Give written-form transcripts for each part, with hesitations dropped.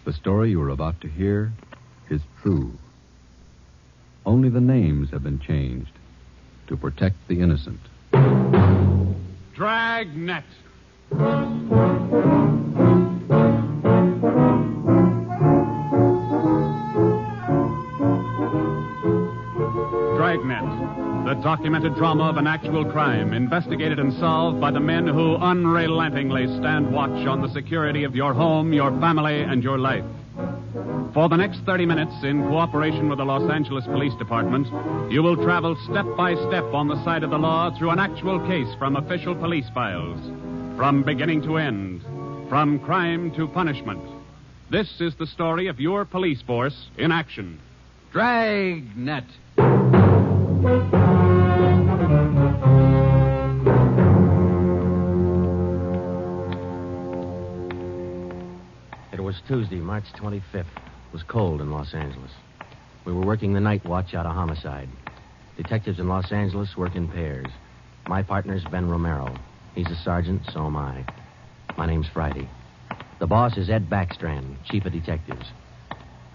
The story you are about to hear is true. Only the names have been changed to protect the innocent. Dragnet. Dragnet, the documented drama of an actual crime, investigated and solved by the men who unrelentingly stand watch on the security of your home, your family, and your life. For the next 30 minutes, in cooperation with the Los Angeles Police Department, you will travel step by step on the side of the law through an actual case from official police files. From beginning to end, from crime to punishment. This is the story of your police force in action. Dragnet. It was Tuesday, March 25th. It was cold in Los Angeles. We were working the night watch out of homicide. Detectives in Los Angeles work in pairs. My partner's Ben Romero. He's a sergeant, so am I. My name's Friday. The boss is Ed Backstrand, chief of detectives.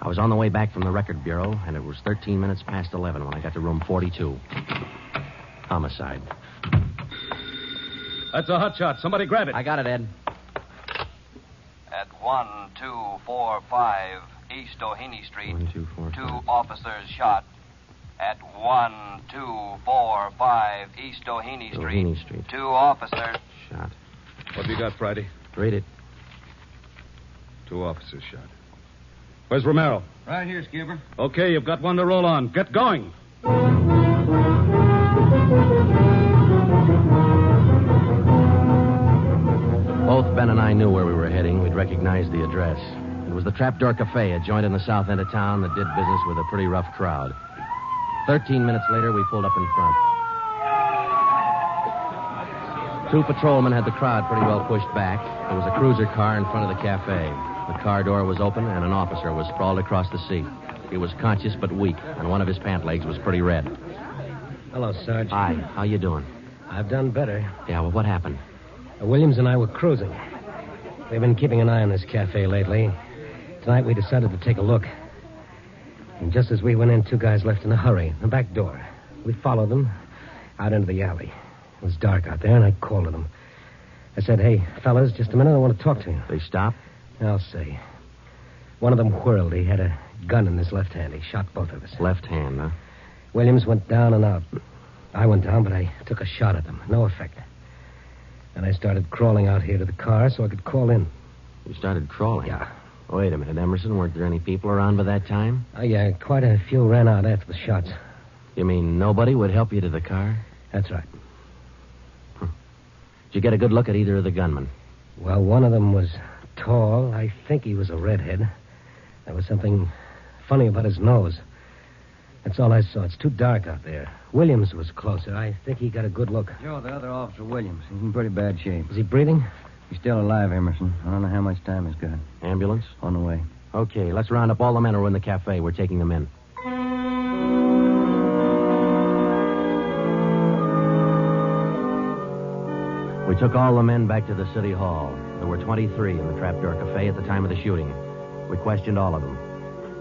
I was on the way back from the record bureau, and it was 13 minutes past 11 when I got to room 42. Homicide. That's a hot shot. Somebody grab it. I got it, Ed. At 1245 East Doheny Street, 1, 2, 4, 5. 2 officers shot. At 1245 East Doheny Doheny Street. 2 officers Shot. What have you got, Friday? Read it. 2 officers shot. Where's Romero? Right here, Skipper. Okay, you've got one to roll on. Get going. Both Ben and I knew where we were heading. We'd recognized the address. It was the Trapdoor Cafe, a joint in the south end of town that did business with a pretty rough crowd. 13 minutes later, we pulled up in front. 2 patrolmen had the crowd pretty well pushed back. There was a cruiser car in front of the cafe. The car door was open, and an officer was sprawled across the seat. He was conscious but weak, and one of his pant legs was pretty red. Hello, Sarge. Hi, how you doing? I've done better. Yeah, well, what happened? Williams and I were cruising. We've been keeping an eye on this cafe lately. Tonight we decided to take a look. And just as we went in, 2 guys left in a hurry, the back door. We followed them out into the alley. It was dark out there, and I called to them. I said, "Hey, fellas, just a minute, I want to talk to you." They stopped? I'll say. One of them whirled. He had a gun in his left hand. He shot both of us. Left hand, huh? Williams went down and out. I went down, but I took a shot at them. No effect. And I started crawling out here to the car so I could call in. You started crawling? Yeah. Wait a minute, Emerson. Weren't there any people around by that time? Yeah, quite a few ran out after the shots. You mean nobody would help you to the car? That's right. Did you get a good look at either of the gunmen? Well, one of them was tall. I think he was a redhead. There was something funny about his nose. That's all I saw. It's too dark out there. Williams was closer. I think he got a good look. Joe, the other officer, Williams. He's in pretty bad shape. Is he breathing? He's still alive, Emerson. I don't know how much time he's got. Ambulance? On the way. Okay, let's round up all the men who are in the cafe. We're taking them in. We took all the men back to the city hall. There were 23 in the Trapdoor Cafe at the time of the shooting. We questioned all of them.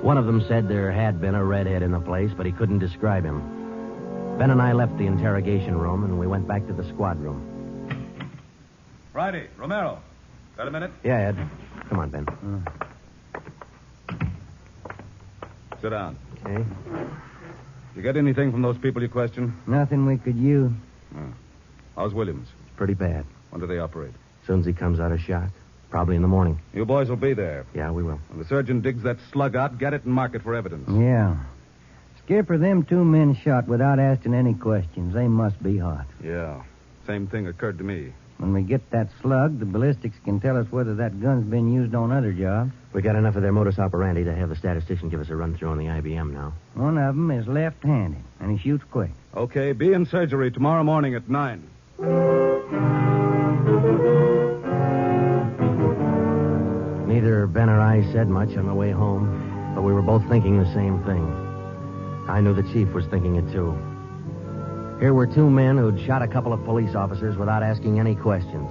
One of them said there had been a redhead in the place, but he couldn't describe him. Ben and I left the interrogation room, and we went back to the squad room. Friday, Romero. Got a minute? Yeah, Ed. Come on, Ben. Sit down. Okay. You get anything from those people you questioned? Nothing we could use. How's Williams? Pretty bad. When do they operate? As soon as he comes out of shot. Probably in the morning. You boys will be there. Yeah, we will. When the surgeon digs that slug out, get it and mark it for evidence. Yeah. Skipper, them 2 men shot without asking any questions. They must be hot. Yeah. Same thing occurred to me. When we get that slug, the ballistics can tell us whether that gun's been used on other jobs. We got enough of their modus operandi to have the statistician give us a run-through on the IBM now. One of them is left-handed, and he shoots quick. Okay, be in surgery tomorrow morning at 9. Neither Ben or I said much on the way home, but we were both thinking the same thing. I knew the chief was thinking it, too. Here were 2 men who'd shot a couple of police officers without asking any questions.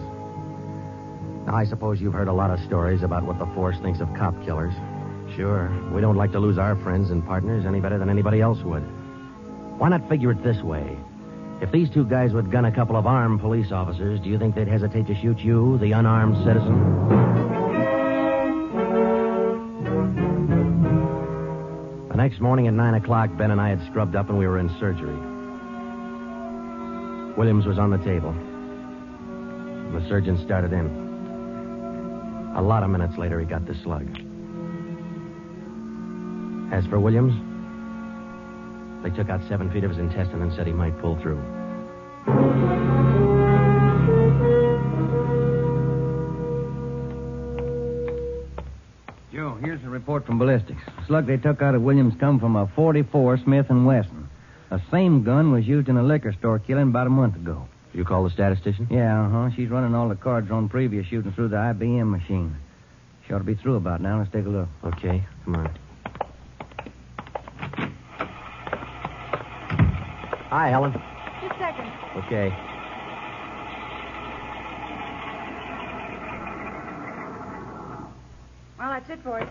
Now, I suppose you've heard a lot of stories about what the force thinks of cop killers. Sure, we don't like to lose our friends and partners any better than anybody else would. Why not figure it this way? If these two guys would gun a couple of armed police officers, do you think they'd hesitate to shoot you, the unarmed citizen? The next morning at 9 o'clock, Ben and I had scrubbed up and we were in surgery. Williams was on the table. The surgeon started in. A lot of minutes later, he got the slug. As for Williams, they took out 7 feet of his intestine and said he might pull through. Joe, here's the report from ballistics. The slug they took out of Williams come from a .44 Smith & Wesson. The same gun was used in a liquor store killing about a month ago. You call the statistician? Yeah, She's running all the cards on previous shooting through the IBM machine. She ought to be through about now. Let's take a look. Okay, come on. Hi, Helen. Just a second. Okay. Well, that's it for it.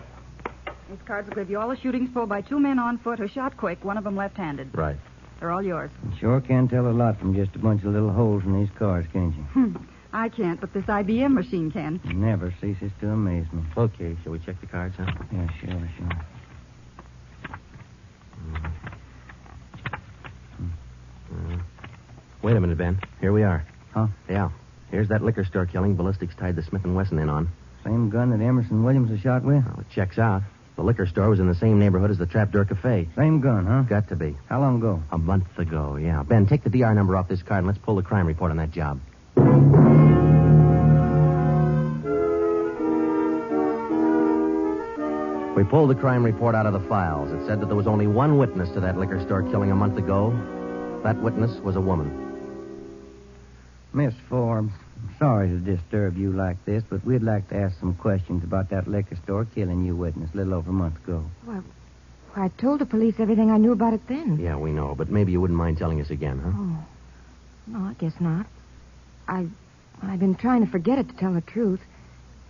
These cards will give you all the shootings pulled by 2 men on foot who shot quick, one of them left-handed. Right. They're all yours. You sure can tell a lot from just a bunch of little holes in these cards, can't you? I can't, but this IBM machine can. It never ceases to amaze me. Okay, shall we check the cards, huh? Yeah, sure. Wait a minute, Ben. Here we are. Huh? Yeah. Here's that liquor store killing ballistics tied the Smith & Wesson in on. Same gun that Emerson Williams was shot with? Well, it checks out. The liquor store was in the same neighborhood as the Trapdoor Cafe. Same gun, huh? Got to be. How long ago? A month ago, yeah. Ben, take the DR number off this card and let's pull the crime report on that job. We pulled the crime report out of the files. It said that there was only one witness to that liquor store killing a month ago. That witness was a woman. Miss Forbes, I'm sorry to disturb you like this, but we'd like to ask some questions about that liquor store killing you witness a little over a month ago. Well, I told the police everything I knew about it then. Yeah, we know, but maybe you wouldn't mind telling us again, huh? Oh. No, I guess not. I've been trying to forget it, to tell the truth.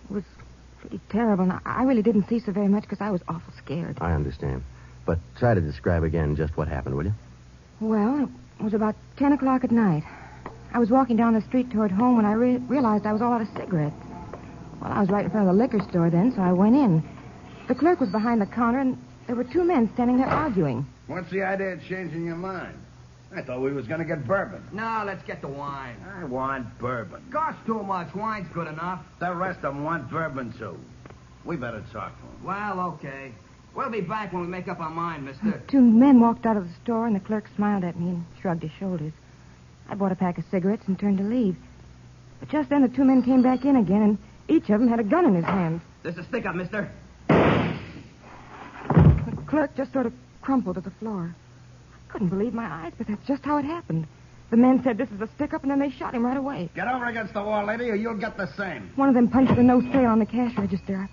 It was pretty terrible, and I really didn't see so very much because I was awful scared. I understand. But try to describe again just what happened, will you? Well, it was about 10 o'clock at night. I was walking down the street toward home when I realized I was all out of cigarettes. Well, I was right in front of the liquor store then, so I went in. The clerk was behind the counter, and there were 2 men standing there arguing. What's the idea of changing your mind? I thought we was going to get bourbon. No, let's get the wine. I want bourbon. Costs too much. Wine's good enough. The rest of them want bourbon, too. We better talk to them. Well, okay. We'll be back when we make up our mind, mister. 2 men walked out of the store, and the clerk smiled at me and shrugged his shoulders. I bought a pack of cigarettes and turned to leave. But just then the 2 men came back in again, and each of them had a gun in his hand. This is stick up, mister. The clerk just sort of crumpled to the floor. I couldn't believe my eyes, but that's just how it happened. The men said this is a stick-up, and then they shot him right away. Get over against the wall, lady, or you'll get the same. One of them punched the no sale on the cash register.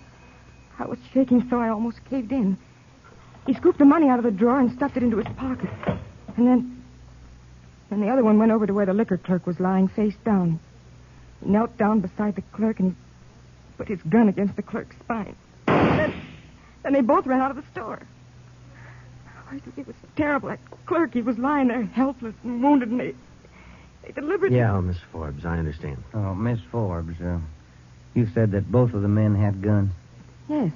I was shaking so I almost caved in. He scooped the money out of the drawer and stuffed it into his pocket. And then the other one went over to where the liquor clerk was lying face down. He knelt down beside the clerk and he put his gun against the clerk's spine. Then they both ran out of the store. It was terrible. That clerk, he was lying there helpless and wounded, and they deliberately... Yeah, Miss Forbes, I understand. Oh, Miss Forbes, you said that both of the men had guns. Yes.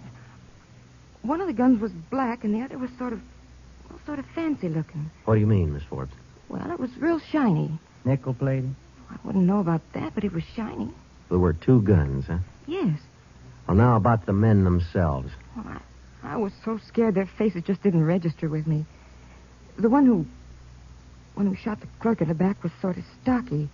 One of the guns was black, and the other was sort of fancy looking. What do you mean, Miss Forbes? Well, it was real shiny. Nickel-plated? I wouldn't know about that, but it was shiny. There were 2 guns, huh? Yes. Well, now about the men themselves. Well, I was so scared their faces just didn't register with me. The one who shot the clerk in the back was sort of stocky.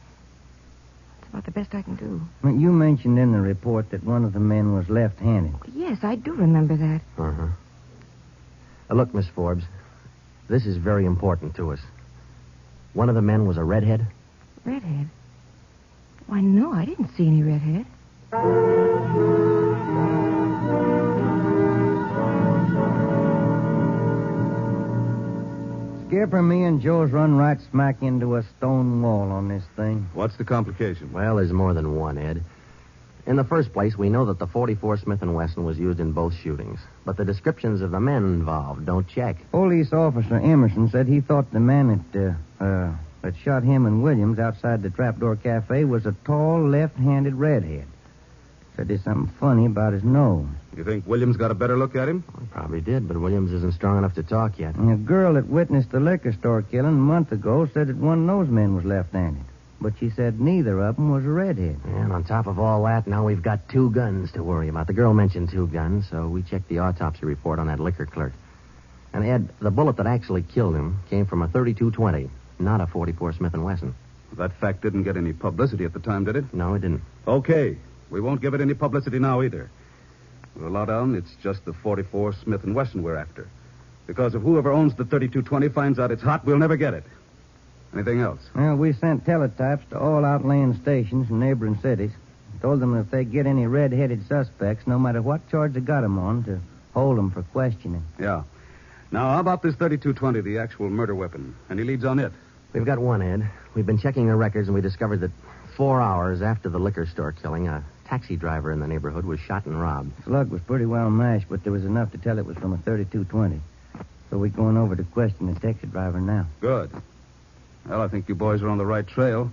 That's about the best I can do. Well, you mentioned in the report that one of the men was left-handed. Yes, I do remember that. Uh-huh. Look, Miss Forbes, this is very important to us. One of the men was a redhead? Redhead? Why, no, I didn't see any redhead. Skipper, me and Joe's run right smack into a stone wall on this thing. What's the complication? Well, there's more than one, Ed. In the first place, we know that the .44 Smith & Wesson was used in both shootings. But the descriptions of the men involved don't check. Police officer Emerson said he thought the man that shot him and Williams outside the Trapdoor Cafe was a tall, left-handed redhead. Said there's something funny about his nose. You think Williams got a better look at him? Well, probably did, but Williams isn't strong enough to talk yet. And a girl that witnessed the liquor store killing a month ago said that one of those men was left-handed. But she said neither of them was a redhead. And on top of all that, now we've got 2 guns to worry about. The girl mentioned 2 guns, so we checked the autopsy report on that liquor clerk. And, Ed, the bullet that actually killed him came from a .32-20, not a .44 Smith & Wesson. That fact didn't get any publicity at the time, did it? No, it didn't. Okay. We won't give it any publicity now either. With a lot on, it's just the .44 Smith & Wesson we're after. Because if whoever owns the .32-20 finds out it's hot, we'll never get it. Anything else? Well, we sent teletypes to all outlying stations in neighboring cities. Told them if they get any red-headed suspects, no matter what charge they got them on, to hold them for questioning. Yeah. Now, how about this .32-20, the actual murder weapon? Any leads on it? We've got one, Ed. We've been checking the records, and we discovered that 4 hours after the liquor store killing, a taxi driver in the neighborhood was shot and robbed. Slug was pretty well mashed, but there was enough to tell it was from a .32-20. So we're going over to question the taxi driver now. Good. Well, I think you boys are on the right trail.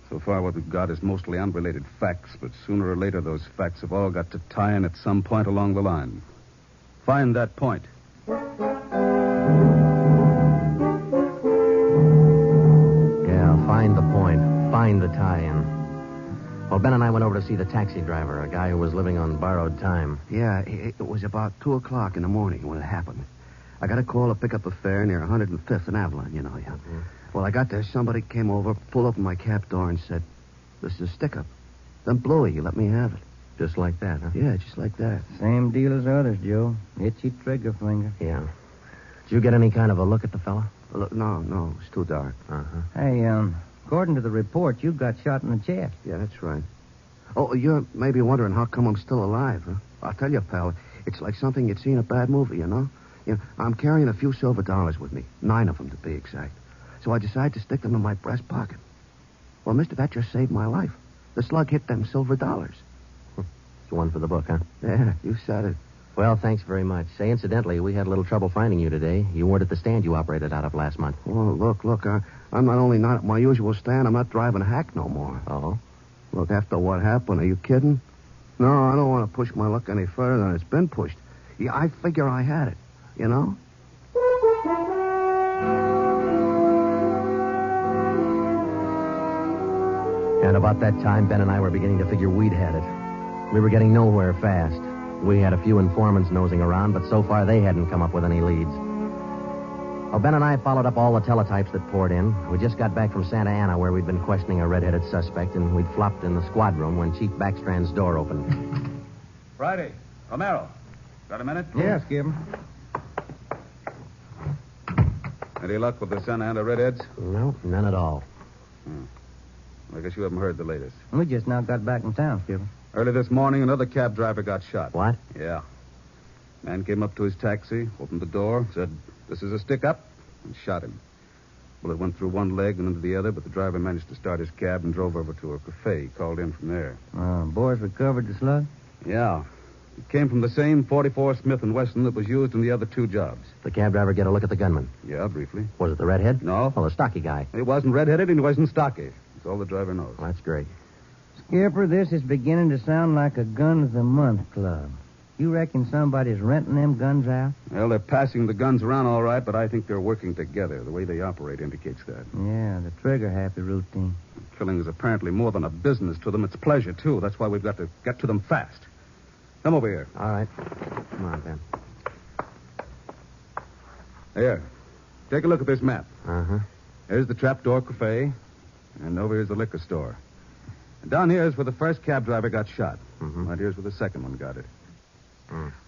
So far, what we've got is mostly unrelated facts, but sooner or later, those facts have all got to tie in at some point along the line. Find that point. Yeah, find the point. Find the tie-in. Well, Ben and I went over to see the taxi driver, a guy who was living on borrowed time. Yeah, it was about 2 o'clock in the morning when it happened. I got a call to pick up a fare near 105th and Avalon, you know. Yeah. Mm-hmm. Well, I got there. Somebody came over, pulled open my cab door, and said, "This is a stick-up." Then blew it. You let me have it. Just like that, huh? Yeah, just like that. Same deal as others, Joe. Itchy trigger finger. Yeah. Did you get any kind of a look at the fella? Look, no, it's too dark. Uh-huh. Hey, according to the report, you got shot in the chest. Yeah, that's right. Oh, you're maybe wondering how come I'm still alive, huh? I'll tell you, pal, it's like something you'd see in a bad movie, you know? I'm carrying a few silver dollars with me, 9 of them to be exact. So I decided to stick them in my breast pocket. Well, mister, that just saved my life. The slug hit them silver dollars. It's one for the book, huh? Yeah, you said it. Well, thanks very much. Say, incidentally, we had a little trouble finding you today. You weren't at the stand you operated out of last month. Well, look, I'm not only not at my usual stand, I'm not driving a hack no more. Oh? Look, after what happened, are you kidding? No, I don't want to push my luck any further than it's been pushed. Yeah, I figure I had it, you know? And about that time, Ben and I were beginning to figure we'd had it. We were getting nowhere fast. We had a few informants nosing around, but so far they hadn't come up with any leads. Well, Ben and I followed up all the teletypes that poured in. We just got back from Santa Ana, where we'd been questioning a red-headed suspect, and we'd flopped in the squad room when Chief Backstrand's door opened. Friday. Romero. Got a minute? Yeah, Skip. Any luck with the Santa Ana Redheads? No, none at all. I guess you haven't heard the latest. We just now got back in town, Skipper. Early this morning, another cab driver got shot. What? Yeah. Man came up to his taxi, opened the door, said, "This is a stick-up," and shot him. Bullet went through one leg and into the other, but the driver managed to start his cab and drove over to a cafe. He called in from there. Boys recovered the slug? Yeah. It came from the same .44 Smith & Wesson that was used in the other 2 jobs. The cab driver get a look at the gunman? Yeah, briefly. Was it the redhead? No. Oh, the stocky guy. He wasn't red-headed and he wasn't stocky. That's all the driver knows. Well, that's great. Skipper, this is beginning to sound like a Gun of the Month club. You reckon somebody's renting them guns out? Well, they're passing the guns around all right, but I think they're working together. The way they operate indicates that. Yeah, the trigger-happy routine. Killing is apparently more than a business to them. It's pleasure, too. That's why we've got to get to them fast. Come over here. All right. Come on, Ben. Here. Take a look at this map. Uh-huh. Here's the Trapdoor Cafe, and over here's the liquor store. And down here is where the first cab driver got shot. Mm-hmm. Right here's where the second one got it.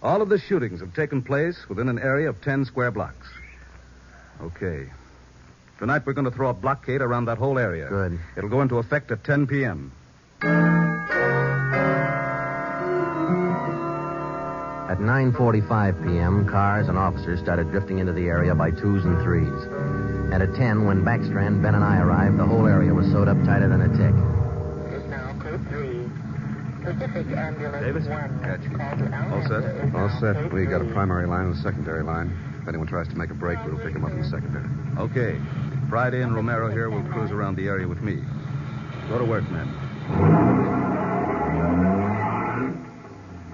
All of the shootings have taken place within an area of 10 square blocks. Okay. Tonight we're going to throw a blockade around that whole area. Good. It'll go into effect at 10 p.m. At 9:45 p.m., cars and officers started drifting into the area by 2s and 3s. And at 10, when Backstrand, Ben, and I arrived, the whole area was sewed up tighter than a tick. It's now code 3. The Davis? Yeah, Chief. All set? All set. We got a primary line and a secondary line. If anyone tries to make a break, we'll pick them up in the secondary. Okay. Friday and Romero here will cruise around the area with me. Go to work, men.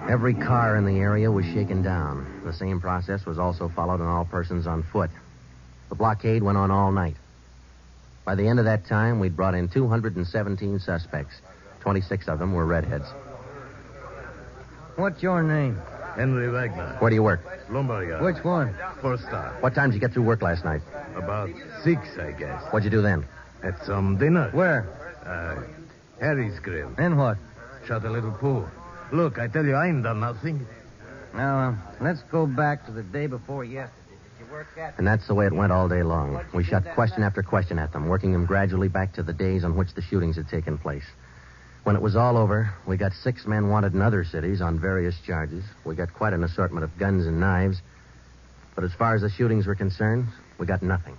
Every car in the area was shaken down. The same process was also followed on all persons on foot. The blockade went on all night. By the end of that time, we'd brought in 217 suspects. 26 of them were redheads. What's your name? Henry Wagner. Where do you work? Lumber yard. Which one? First star. What time did you get through work last night? About 6, I guess. What'd you do then? Had some dinner. Where? Harry's grill. And what? Shot a little pool. Look, I tell you, I ain't done nothing. Now, let's go back to the day before yesterday. Did you work at... And that's the way it went all day long. We shot question after question at them, working them gradually back to the days on which the shootings had taken place. When it was all over, we got 6 men wanted in other cities on various charges. We got quite an assortment of guns and knives. But as far as the shootings were concerned, we got nothing.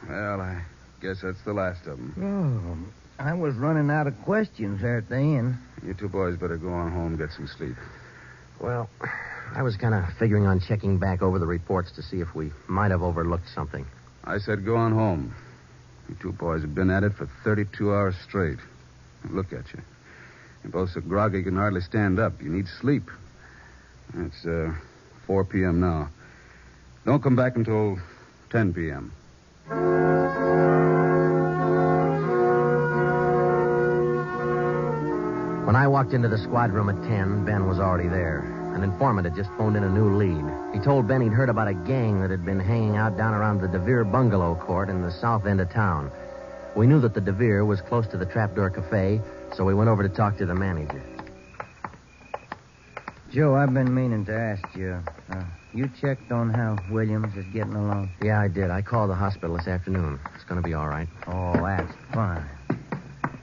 Well, I guess that's the last of them. Oh, I was running out of questions there at the end. You two boys better go on home and get some sleep. Well, I was kind of figuring on checking back over the reports to see if we might have overlooked something. I said go on home. You two boys have been at it for 32 hours straight. Look at you. You're both so groggy you can hardly stand up. You need sleep. It's 4 p.m. now. Don't come back until 10 p.m. When I walked into the squad room at 10, Ben was already there. An informant had just phoned in a new lead. He told Ben he'd heard about a gang that had been hanging out down around the DeVere bungalow court in the south end of town. We knew that the DeVere was close to the Trapdoor Cafe, so we went over to talk to the manager. Joe, I've been meaning to ask you. You checked on how Williams is getting along? Yeah, I did. I called the hospital this afternoon. It's going to be all right. Oh, that's fine.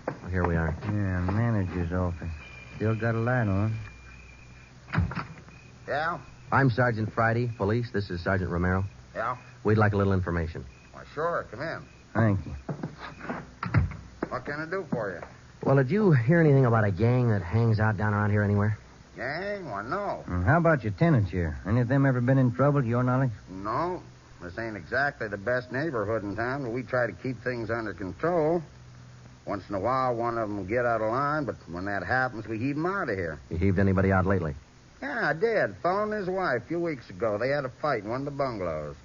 Well, here we are. Yeah, manager's office. Still got a light on. Yeah? I'm Sergeant Friday, police. This is Sergeant Romero. Yeah? We'd like a little information. Why, sure. Come in. Thank you. What can I do for you? Well, did you hear anything about a gang that hangs out down around here anywhere? Gang? Why, no. How about your tenants here? Any of them ever been in trouble, to your knowledge? No. This ain't exactly the best neighborhood in town, but we try to keep things under control. Once in a while, one of them will get out of line, but when that happens, we heave them out of here. You heaved anybody out lately? Yeah, I did. Fellow and his wife a few weeks ago. They had a fight in one of the bungalows.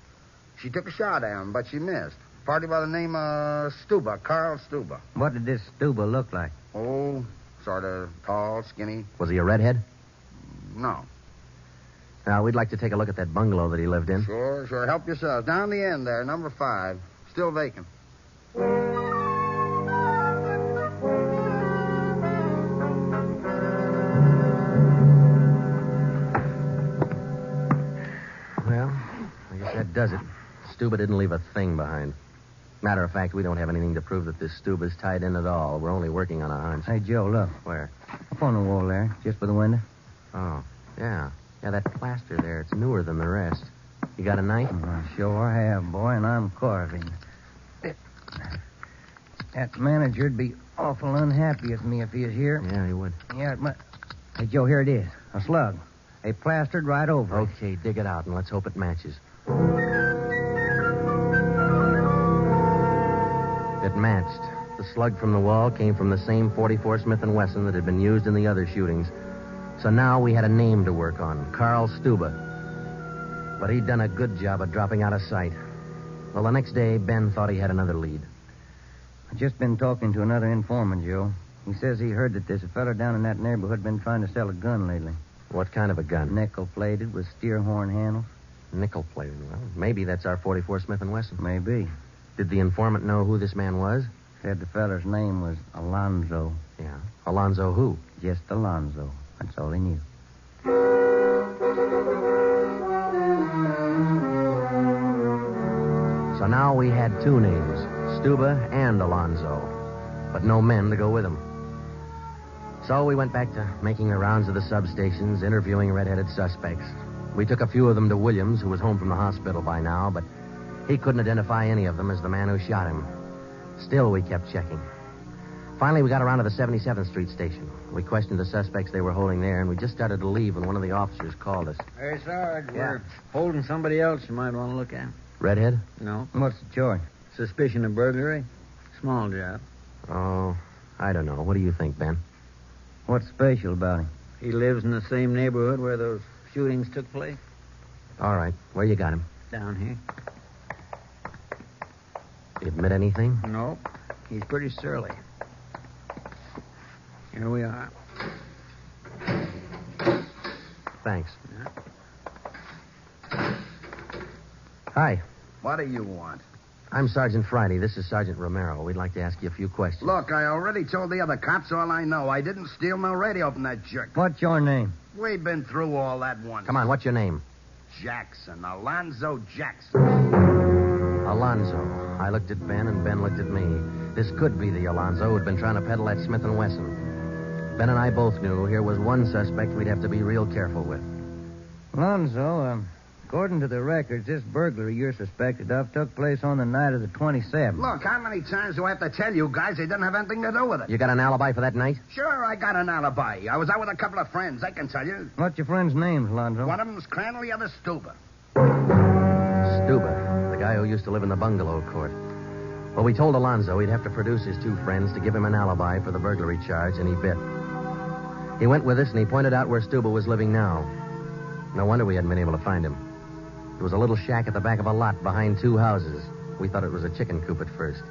She took a shot at him, but she missed. Party by the name of Stuba, Carl Stuba. What did this Stuba look like? Oh, sort of tall, skinny. Was he a redhead? No. Now, we'd like to take a look at that bungalow that he lived in. Sure. Help yourselves. Down the end there, number 5. Still vacant. Well, I guess that does it. Stuba didn't leave a thing behind. Matter of fact, we don't have anything to prove that this Stuba's tied in at all. We're only working on a hunch. Hey, Joe, look. Where? Up on the wall there, just by the window. Oh, yeah. Yeah, that plaster there, it's newer than the rest. You got a knife? I sure have, boy, and I'm carving. That manager'd be awful unhappy with me if he was here. Yeah, he would. Yeah, Hey, Joe, here it is. A slug. They plastered right over it. Okay, dig it out, and let's hope it matches. It matched. The slug from the wall came from the same .44 Smith & Wesson that had been used in the other shootings. So now we had a name to work on, Carl Stuba. But he'd done a good job of dropping out of sight. Well, the next day, Ben thought he had another lead. I've just been talking to another informant, Joe. He says he heard that there's a fella down in that neighborhood been trying to sell a gun lately. What kind of a gun? Nickel-plated with steer horn handles. Nickel-plated. Well, maybe that's our .44 Smith & Wesson. Maybe. Did the informant know who this man was? Said the feller's name was Alonzo. Yeah. Alonzo who? Just Alonzo. That's all he knew. So now we had 2 names, Stuba and Alonzo, but no men to go with them. So we went back to making the rounds of the substations, interviewing red-headed suspects. We took a few of them to Williams, who was home from the hospital by now, but he couldn't identify any of them as the man who shot him. Still, we kept checking. Finally, we got around to the 77th Street station. We questioned the suspects they were holding there, and we just started to leave when one of the officers called us. Hey, Sarge, Yeah. we're holding somebody else you might want to look at. Redhead? No. What's the charge? Suspicion of burglary. Small job. Oh, I don't know. What do you think, Ben? What's special about him? He lives in the same neighborhood where those shootings took place. All right. Where you got him? Down here. You admit anything? Nope. He's pretty surly. Here we are. Thanks. Hi. What do you want? I'm Sergeant Friday. This is Sergeant Romero. We'd like to ask you a few questions. Look, I already told the other cops all I know. I didn't steal no radio from that jerk. What's your name? We've been through all that once. Come on, what's your name? Jackson. Alonzo Jackson. Alonzo. I looked at Ben, and Ben looked at me. This could be the Alonzo who'd been trying to peddle that Smith & Wesson. Ben and I both knew here was one suspect we'd have to be real careful with. Alonzo, according to the records, this burglary you're suspected of took place on the night of the 27th. Look, how many times do I have to tell you guys they didn't have anything to do with it? You got an alibi for that night? Sure, I got an alibi. I was out with a couple of friends, I can tell you. What's your friends' names, Alonzo? One of them's Crandall, the other's Stuber. Stuber, the guy who used to live in the bungalow court. Well, we told Alonzo he'd have to produce his two friends to give him an alibi for the burglary charge, and he bit. He went with us, and he pointed out where Stuber was living now. No wonder we hadn't been able to find him. It was a little shack at the back of a lot behind two houses. We thought it was a chicken coop at first.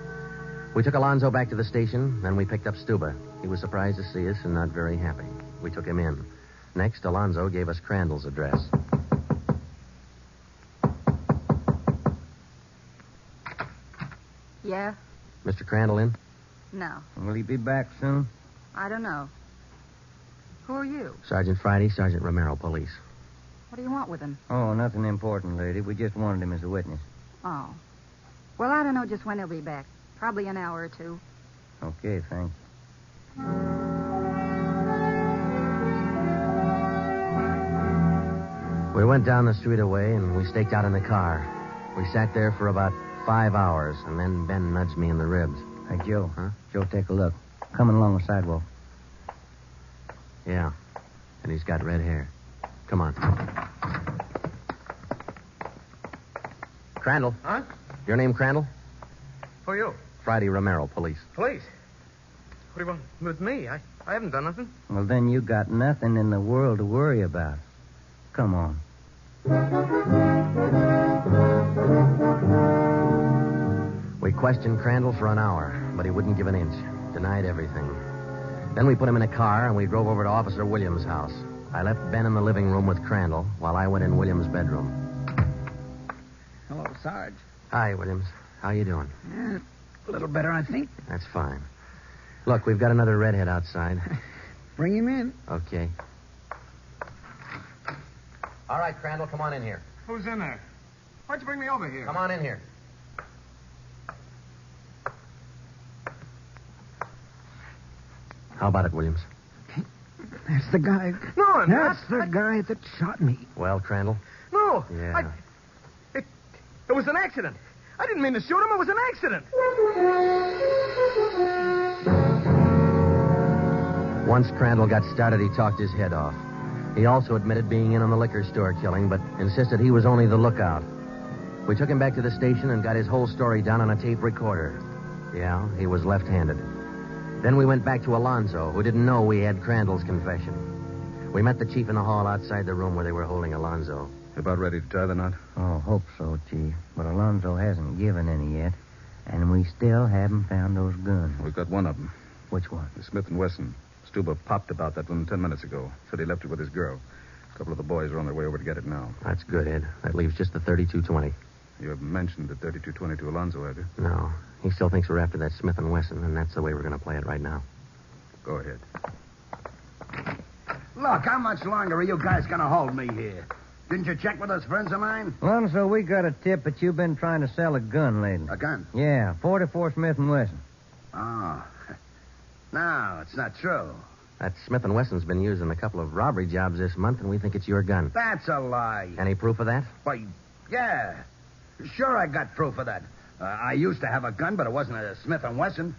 We took Alonzo back to the station, then we picked up Stuber. He was surprised to see us and not very happy. We took him in. Next, Alonzo gave us Crandall's address. Yeah? Mr. Crandall in? No. Will he be back soon? I don't know. Who are you? Sergeant Friday, Sergeant Romero, police. What do you want with him? Oh, nothing important, lady. We just wanted him as a witness. Oh. Well, I don't know just when he'll be back. Probably an hour or two. Okay, thanks. We went down the street away, and we staked out in the car. We sat there for about 5 hours, and then Ben nudged me in the ribs. Hey, Joe. Huh? Joe, take a look. Coming along the sidewalk. Yeah. And he's got red hair. Come on. Crandall. Huh? Your name Crandall? Who are you? Friday Romero, police. Police. What do you want with me? I haven't done nothing. Well, then you got nothing in the world to worry about. Come on. We questioned Crandall for an hour, but he wouldn't give an inch. Denied everything. Then we put him in a car, and we drove over to Officer Williams' house. I left Ben in the living room with Crandall while I went in Williams' bedroom. Hello, Sarge. Hi, Williams. How you doing? A little better, I think. That's fine. Look, we've got another redhead outside. Bring him in. Okay. All right, Crandall, come on in here. Who's in there? Why'd you bring me over here? Come on in here. How about it, Williams? That's the guy. No, I'm not. That's the guy that shot me. Well, Crandall? No. Yeah. It was an accident. I didn't mean to shoot him. It was an accident. Once Crandall got started, he talked his head off. He also admitted being in on the liquor store killing, but insisted he was only the lookout. We took him back to the station and got his whole story down on a tape recorder. Yeah, he was left-handed. Then we went back to Alonzo, who didn't know we had Crandall's confession. We met the chief in the hall outside the room where they were holding Alonzo. About ready to tie the knot? Oh, hope so, Chief. But Alonzo hasn't given any yet, and we still haven't found those guns. We've got one of them. Which one? The Smith & Wesson. Stuber popped about that one 10 minutes ago. Said he left it with his girl. A couple of the boys are on their way over to get it now. That's good, Ed. That leaves just the 32-20. You haven't mentioned the 32-20 to Alonzo, have you? No. He still thinks we're after that Smith & Wesson, and that's the way we're going to play it right now. Go ahead. Look, how much longer are you guys going to hold me here? Didn't you check with those friends of mine? Alonzo, we got a tip that you've been trying to sell a gun lately. A gun? Yeah, 44 Smith & Wesson. Oh. No, it's not true. That Smith & Wesson's been used in a couple of robbery jobs this month, and we think it's your gun. That's a lie. Any proof of that? Why, yeah. Sure, I got proof of that. I used to have a gun, but it wasn't a Smith & Wesson.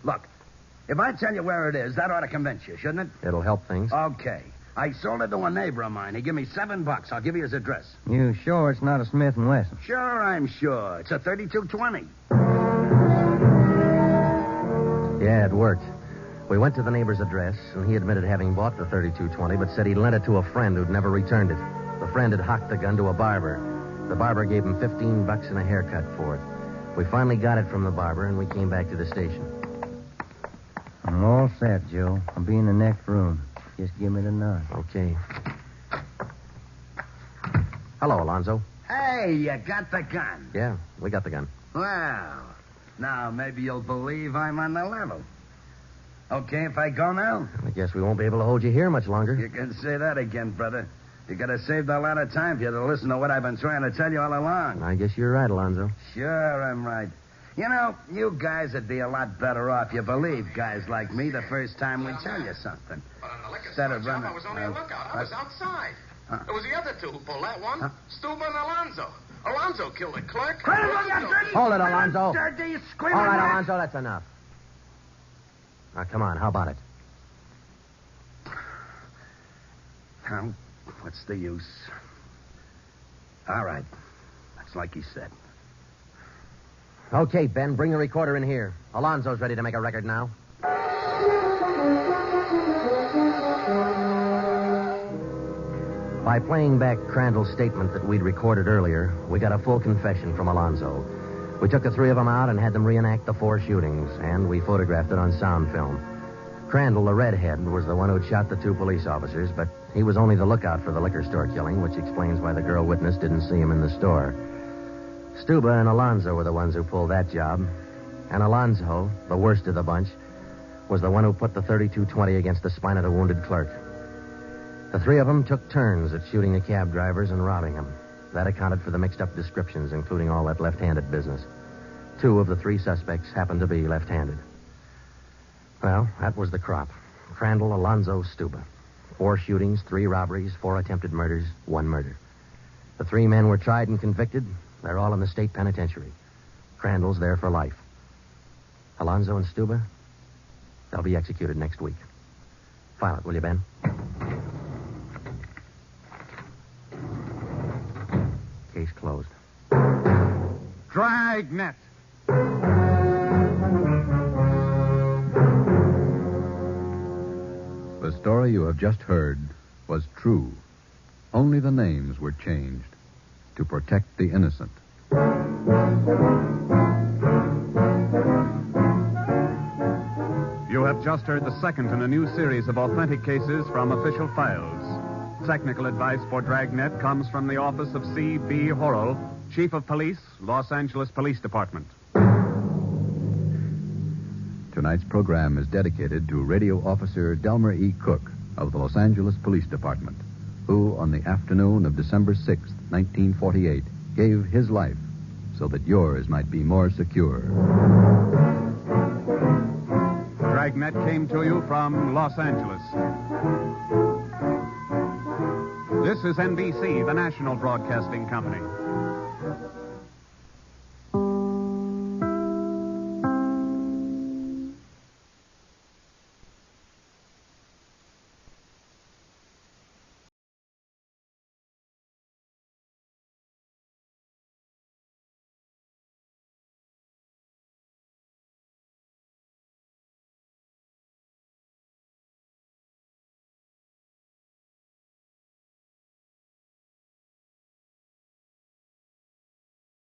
Look, If I tell you where it is, that ought to convince you, shouldn't it? It'll help things. Okay. I sold it to a neighbor of mine. He gave me $7. I'll give you his address. You sure it's not a Smith & Wesson? Sure, I'm sure. It's a 3220. Yeah, it worked. We went to the neighbor's address, and he admitted having bought the 3220, but said he'd lent it to a friend who'd never returned it. The friend had hocked the gun to a barber. The barber gave him $15 and a haircut for it. We finally got it from the barber, and we came back to the station. I'm all set, Joe. I'll be in the next room. Just give me the nod. Okay. Hello, Alonzo. Hey, you got the gun. Yeah, we got the gun. Well, now maybe you'll believe I'm on the level. Okay if I go now? I guess we won't be able to hold you here much longer. You can say that again, brother. You could have saved a lot of time if you'd have listened to what I've been trying to tell you all along. I guess you're right, Alonzo. Sure, I'm right. You know, you guys would be a lot better off. You believe guys like me the first time we tell you something. But on the liquor Instead store of job, running... I was only a lookout. I was outside. It was the other two who pulled that one. Stuba and Alonzo. Alonzo killed the clerk. Hold it, Alonzo. All right, Alonzo, that's enough. Now, come on, how about it? Well, what's the use? All right. That's like he said. Okay, Ben, bring the recorder in here. Alonzo's ready to make a record now. By playing back Crandall's statement that we'd recorded earlier, we got a full confession from Alonzo. We took the three of them out and had them reenact the 4 shootings, and we photographed it on sound film. Crandall, the redhead, was the one who'd shot the 2 police officers, but he was only the lookout for the liquor store killing, which explains why the girl witness didn't see him in the store. Stuba and Alonzo were the ones who pulled that job. And Alonzo, the worst of the bunch, was the one who put the 3220 against the spine of the wounded clerk. The 3 of them took turns at shooting the cab drivers and robbing them. That accounted for the mixed-up descriptions, including all that left-handed business. 2 of the 3 suspects happened to be left-handed. Well, that was the crop. Crandall, Alonzo, Stuba. 4 shootings, 3 robberies, 4 attempted murders, 1 murder. The 3 men were tried and convicted. They're all in the state penitentiary. Crandall's there for life. Alonzo and Stuba, they'll be executed next week. File it, will you, Ben? Case closed. Dragnet. The story you have just heard was true. Only the names were changed to protect the innocent. You have just heard the second in a new series of authentic cases from official files. Technical advice for Dragnet comes from the office of C.B. Horrell, Chief of Police, Los Angeles Police Department. Tonight's program is dedicated to Radio Officer Delmer E. Cook of the Los Angeles Police Department, who, on the afternoon of December 6, 1948, gave his life so that yours might be more secure. Dragnet came to you from Los Angeles. This is NBC, the national broadcasting company.